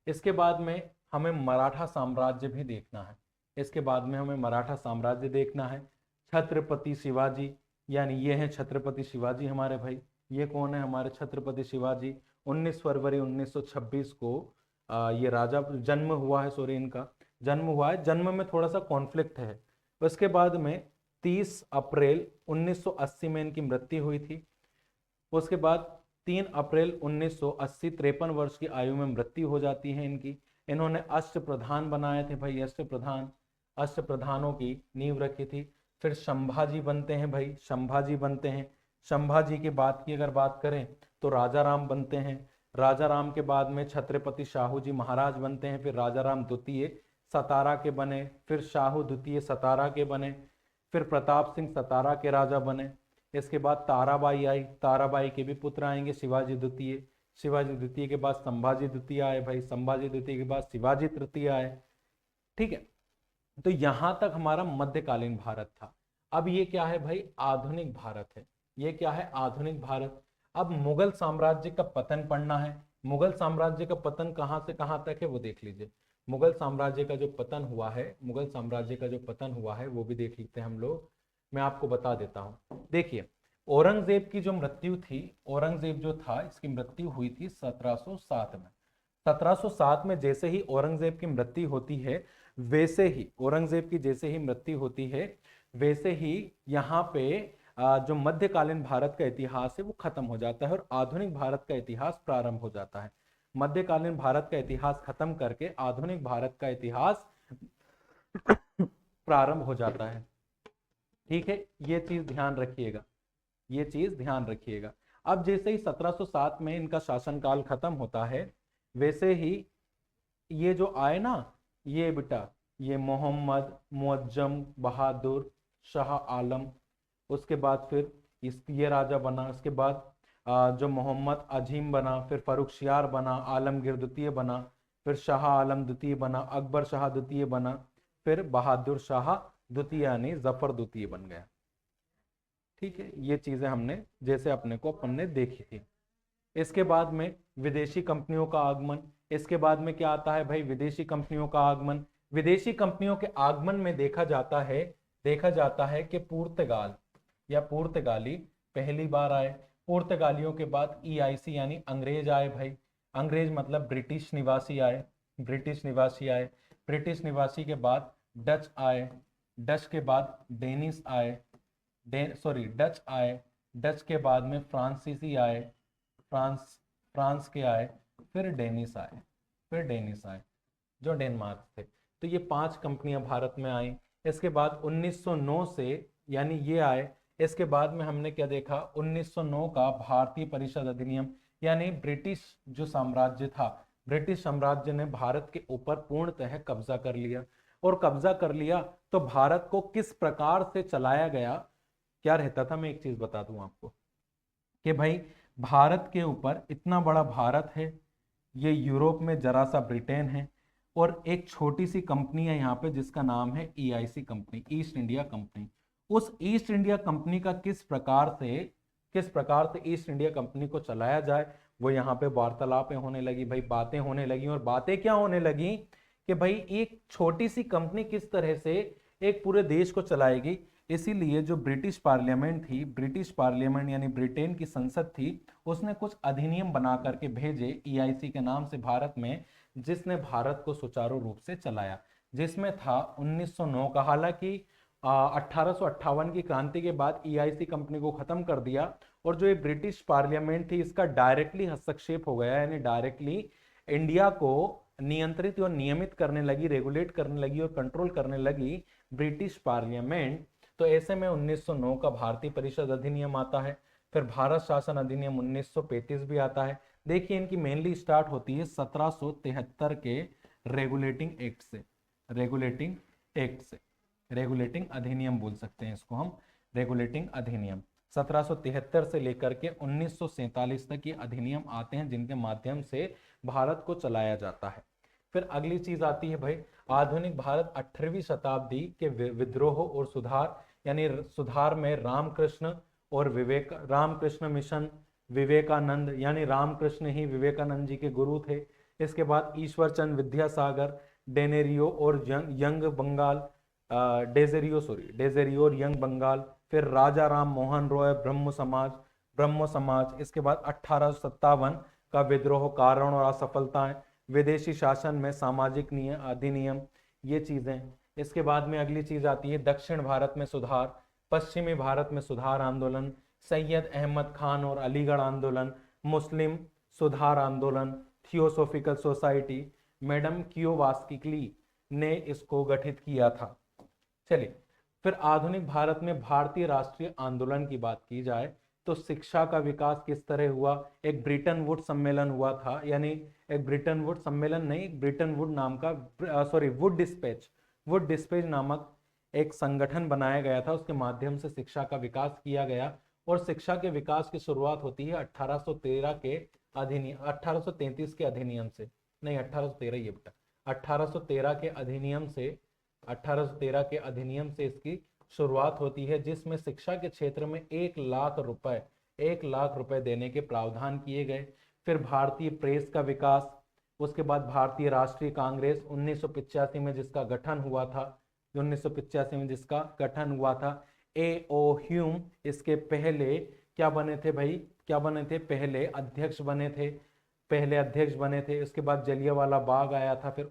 इसके बाद में हमें मराठा साम्राज्य भी देखना है, इसके बाद में हमें मराठा साम्राज्य देखना है। छत्रपति शिवाजी, यानी ये हैं छत्रपति शिवाजी हमारे भाई। ये कौन है? हमारे छत्रपति शिवाजी। 19 फरवरी 1926 को ये राजा जन्म हुआ है, इनका जन्म हुआ है। जन्म में थोड़ा सा कॉन्फ्लिक्ट है। उसके बाद में 30 अप्रैल 1980 में इनकी मृत्यु हुई थी। उसके बाद 3 अप्रैल 1980 53 वर्ष की आयु में मृत्यु हो जाती है इनकी। इन्होंने अष्टप्रधान बनाए थे भाई, अष्टप्रधानों की नींव रखी थी। फिर संभाजी बनते हैं भाई, संभाजी बनते हैं। संभाजी के बाद की अगर बात करें तो राजा राम बनते हैं। राजा राम के बाद में छत्रपति शाहू जी महाराज बनते हैं। फिर राजा राम द्वितीय सतारा के बने, फिर शाहू द्वितीय सतारा के बने, फिर प्रताप सिंह सतारा के राजा बने। इसके बाद ताराबाई आई, ताराबाई के भी पुत्र आएंगे, शिवाजी द्वितीय। शिवाजी द्वितीय के बाद संभाजी द्वितीय आए भाई, संभाजी द्वितीय के बाद शिवाजी तृतीय आए। ठीक है, तो यहां तक हमारा मध्यकालीन भारत था। अब ये क्या है भाई, आधुनिक भारत है। ये क्या है, आधुनिक भारत। अब मुगल साम्राज्य का पतन पढ़ना है। मुगल साम्राज्य का पतन कहां से कहां तक है वो देख लीजिए। मुगल साम्राज्य का जो पतन हुआ है, मुगल साम्राज्य का जो पतन हुआ है वो भी देख लेते हैं हम लोग। मैं आपको बता देता हूं। देखिए, औरंगजेब की जो मृत्यु थी, औरंगजेब जो था इसकी मृत्यु हुई थी 1707 में। 1707 में जैसे ही औरंगजेब की मृत्यु होती है, वैसे ही औरंगजेब की जैसे ही मृत्यु होती है, वैसे ही यहाँ पे जो मध्यकालीन भारत का इतिहास है वो खत्म हो जाता है और आधुनिक भारत का इतिहास प्रारंभ हो जाता है। मध्यकालीन भारत का इतिहास खत्म करके आधुनिक भारत का इतिहास प्रारंभ हो जाता है। ठीक है, ये चीज ध्यान रखिएगा, ये चीज ध्यान रखिएगा। अब जैसे ही 1707 में इनका शासनकाल खत्म होता है, वैसे ही ये जो आए ना, ये बेटा, ये मोहम्मद मुअज्जम बहादुर शाह आलम, उसके बाद फिर ये राजा बना। उसके बाद जो मोहम्मद अजीम बना, फिर फर्रुखशियार बना, आलमगीर द्वितीय बना, फिर शाह आलम द्वितीय बना, अकबर शाह द्वितीय बना, फिर बहादुर शाह द्वितीय यानी जफर द्वितीय बन गया। ठीक है, ये चीजें हमने जैसे अपने को अपन ने देखी थी। इसके बाद में विदेशी कंपनियों का आगमन। इसके बाद में क्या आता है भाई, विदेशी कंपनियों का आगमन। विदेशी कंपनियों के आगमन में देखा जाता है कि पुर्तगाल या पुर्तगाली पहली बार आए। पुर्तगालियों के बाद EIC यानी अंग्रेज आए भाई। अंग्रेज मतलब ब्रिटिश निवासी आए, ब्रिटिश निवासी आए। ब्रिटिश निवासी के बाद डच आए, डच के बाद डेनिस आए, डच आए। डच के बाद में फ्रांसीसी आए, फ्रांस के आए, फिर डेनिस आए जो डेनमार्क थे। तो ये 5 कंपनियां भारत में आई। इसके बाद 1909 से यानी ये आए। इसके बाद में हमने क्या देखा, 1909 का भारतीय परिषद अधिनियम, यानी ब्रिटिश जो साम्राज्य था, ब्रिटिश साम्राज्य ने भारत के ऊपर पूर्णतः कब्जा कर लिया। और कब्जा कर लिया तो भारत को किस प्रकार से चलाया गया, क्या रहता था, मैं एक चीज बता दूं आपको कि भाई भारत के ऊपर इतना बड़ा भारत है, ये यूरोप में जरा सा ब्रिटेन है, और एक छोटी सी कंपनी है यहाँ पे जिसका नाम है EIC company, east India company. उस ईस्ट इंडिया कंपनी का किस प्रकार से ईस्ट इंडिया कंपनी को चलाया जाए, वो यहाँ पे वार्तालापें होने लगी भाई, बातें होने लगी। और बातें क्या होने लगी कि भाई एक छोटी सी कंपनी किस तरह से एक पूरे देश को चलाएगी। इसीलिए जो ब्रिटिश पार्लियामेंट थी, ब्रिटिश पार्लियामेंट यानी ब्रिटेन की संसद थी, उसने कुछ अधिनियम बना करके भेजे EIC के नाम से भारत में, जिसने भारत को सुचारू रूप से चलाया। जिसमें था 1909 का। हालांकि 1858 की क्रांति के बाद EIC कंपनी को खत्म कर दिया और जो ये ब्रिटिश पार्लियामेंट थी इसका डायरेक्टली हस्तक्षेप हो गया, यानी डायरेक्टली इंडिया को नियंत्रित और नियमित करने लगी, रेगुलेट करने लगी और कंट्रोल करने लगी ब्रिटिश पार्लियामेंट। तो ऐसे में 1909 का भारतीय परिषद अधिनियम आता है। फिर भारत शासन अधिनियम 1935 भी आता है। देखिए, इनकी मेनली स्टार्ट होती है 1773 के रेगुलेटिंग एक्ट से, रेगुलेटिंग अधिनियम बोल सकते हैं इसको हम, रेगुलेटिंग अधिनियम। 1773 से लेकर के 1947 तक ये अधिनियम आते हैं जिनके माध्यम से भारत को चलाया जाता है। फिर अगली चीज आती है भाई आधुनिक भारत। 18वीं शताब्दी के विद्रोह और सुधार, यानी सुधार में रामकृष्ण मिशन, विवेकानंद, यानी रामकृष्ण ही विवेकानंद जी के गुरु थे। इसके बाद ईश्वर चंद्र विद्यासागर, डेनेरियो और डेजेरियो और यंग बंगाल। फिर राजा राम मोहन रॉय, ब्रह्म समाज। इसके बाद 1857 का विद्रोह, कारण और असफलताएं, विदेशी शासन में सामाजिक अधिनियम, ये चीजें। इसके बाद में अगली चीज आती है दक्षिण भारत में सुधार, पश्चिमी भारत में सुधार आंदोलन, सैयद अहमद खान और अलीगढ़ आंदोलन, मुस्लिम सुधार आंदोलन, थियोसोफिकल सोसाइटी, मैडम क्लियोवास्किकली ने इसको गठित किया था। चलिए, फिर आधुनिक भारत में भारतीय राष्ट्रीय आंदोलन की बात की जाए तो शिक्षा का विकास किस तरह हुआ। एक ब्रिटन वुड सम्मेलन हुआ था, यानी एक ब्रिटन वुड सम्मेलन नहीं, ब्रिटन वुड नाम का वुड डिस्पेच नामक एक संगठन बनाया गया था, उसके माध्यम से शिक्षा का विकास किया गया। और शिक्षा के विकास की शुरुआत होती है 1813 के अधिनियम 1833 के अधिनियम से, नहीं 1813 ये बेटा 1813 के अधिनियम से 1813 के अधिनियम से इसकी शुरुआत होती है, जिसमें शिक्षा के क्षेत्र में 1 लाख रुपए देने के प्रावधान किए गए। फिर भारतीय प्रेस का विकास, उसके बाद भारतीय राष्ट्रीय कांग्रेस 1985 में जिसका गठन हुआ था, 1985 में जिसका गठन हुआ था। ए ओ ह्यूम इसके पहले क्या बने थे भाई, क्या बने थे, पहले अध्यक्ष बने थे। उसके बाद जलियांवाला बाग आया था, फिर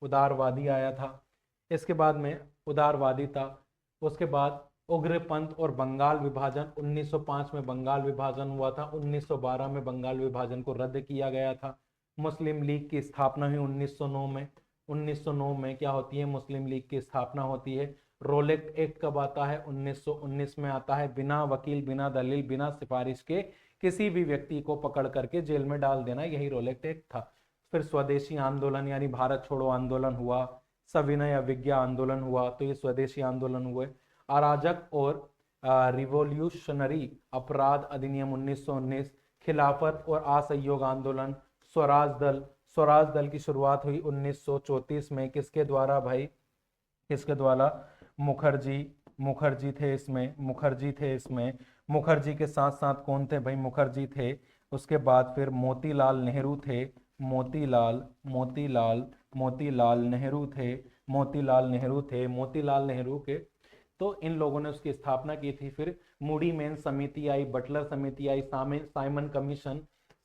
उदारवादी आया था, इसके बाद में उदारवादी था। उसके बाद उग्रपंथ और बंगाल विभाजन, 1905 में बंगाल विभाजन हुआ था, 1912 में बंगाल विभाजन को रद्द किया गया था। मुस्लिम लीग की स्थापना हुई 1909 में। 1909 में क्या होती है, मुस्लिम लीग की स्थापना होती है। रोलेट एक्ट कब आता है, 1919 में आता है। बिना वकील, बिना दलील, बिना सिफारिश के किसी भी व्यक्ति को पकड़ करके जेल में डाल देना, यही रोलेट एक्ट था। फिर स्वदेशी आंदोलन यानी भारत छोड़ो आंदोलन हुआ, सविनय अवज्ञा आंदोलन हुआ, तो ये स्वदेशी आंदोलन हुए। अराजक और रिवोल्यूशनरी अपराध अधिनियम 1919, खिलाफत और असहयोग आंदोलन, स्वराज दल की शुरुआत हुई 1934 में। किसके द्वारा भाई, किसके द्वारा, मुखर्जी थे इसमें। मुखर्जी के साथ साथ कौन थे भाई, मुखर्जी थे। उसके बाद फिर मोतीलाल नेहरू थे, मोतीलाल नेहरू के, तो इन लोगों ने उसकी स्थापना की थी। फिर मूडी मेन समिति आई, बटलर समिति आई,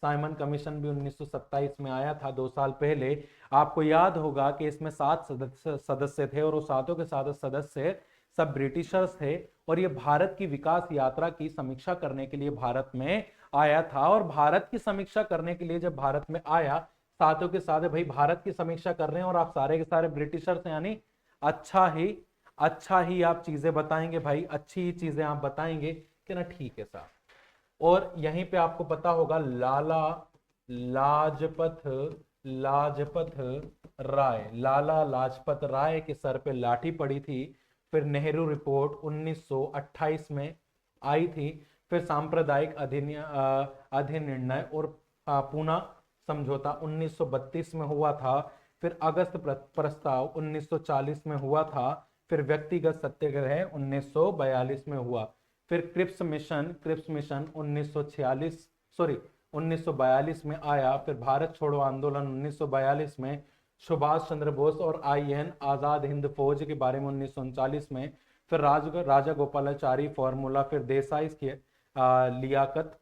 साइमन कमीशन भी 1927 में आया था, 2 साल पहले। आपको याद होगा कि इसमें 7 सदस्य थे और वो सातों के 7 सदस्य सब ब्रिटिशर्स थे, और ये भारत की विकास यात्रा की समीक्षा करने के लिए भारत में आया था। और भारत की समीक्षा करने के लिए जब भारत में आया, सातों के साथ भाई भारत की समीक्षा कर रहे हैं और आप सारे के सारे ब्रिटिशर्स, यानी अच्छा ही आप चीजें बताएंगे भाई, अच्छी ही चीजें आप बताएंगे कि ना, ठीक है साहब। और यहीं पे आपको पता होगा लाला लाजपत राय के सर पे लाठी पड़ी थी। फिर नेहरू रिपोर्ट 1928 में आई थी। फिर सांप्रदायिक अधिनिर्णय और पूना समझौता 1932 में हुआ था। फिर अगस्त प्रस्ताव 1940 में हुआ था। फिर व्यक्तिगत सत्याग्रह 1942 में हुआ। फिर क्रिप्स मिशन 1942 में आया। फिर भारत छोड़ो आंदोलन 1942 में, सुभाष चंद्र बोस और IN आजाद हिंद फौज के बारे में 1939 में। फिर राजा गोपालाचारी फॉर्मूला, फिर देसाई की लियाकत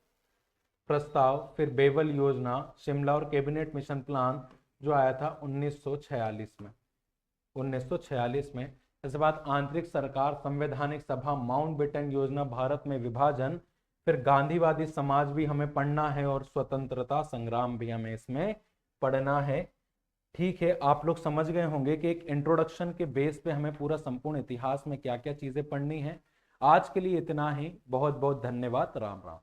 प्रस्ताव, फिर बेवल योजना, शिमला और कैबिनेट मिशन प्लान जो आया था 1946 में। इसके बाद आंतरिक सरकार, संवैधानिक सभा, माउंटबेटन योजना, भारत में विभाजन, फिर गांधीवादी समाज भी हमें पढ़ना है और स्वतंत्रता संग्राम भी हमें इसमें पढ़ना है। ठीक है, आप लोग समझ गए होंगे कि एक इंट्रोडक्शन के बेस पे हमें पूरा संपूर्ण इतिहास में क्या क्या चीजें पढ़नी है। आज के लिए इतना ही, बहुत बहुत धन्यवाद, राम राम।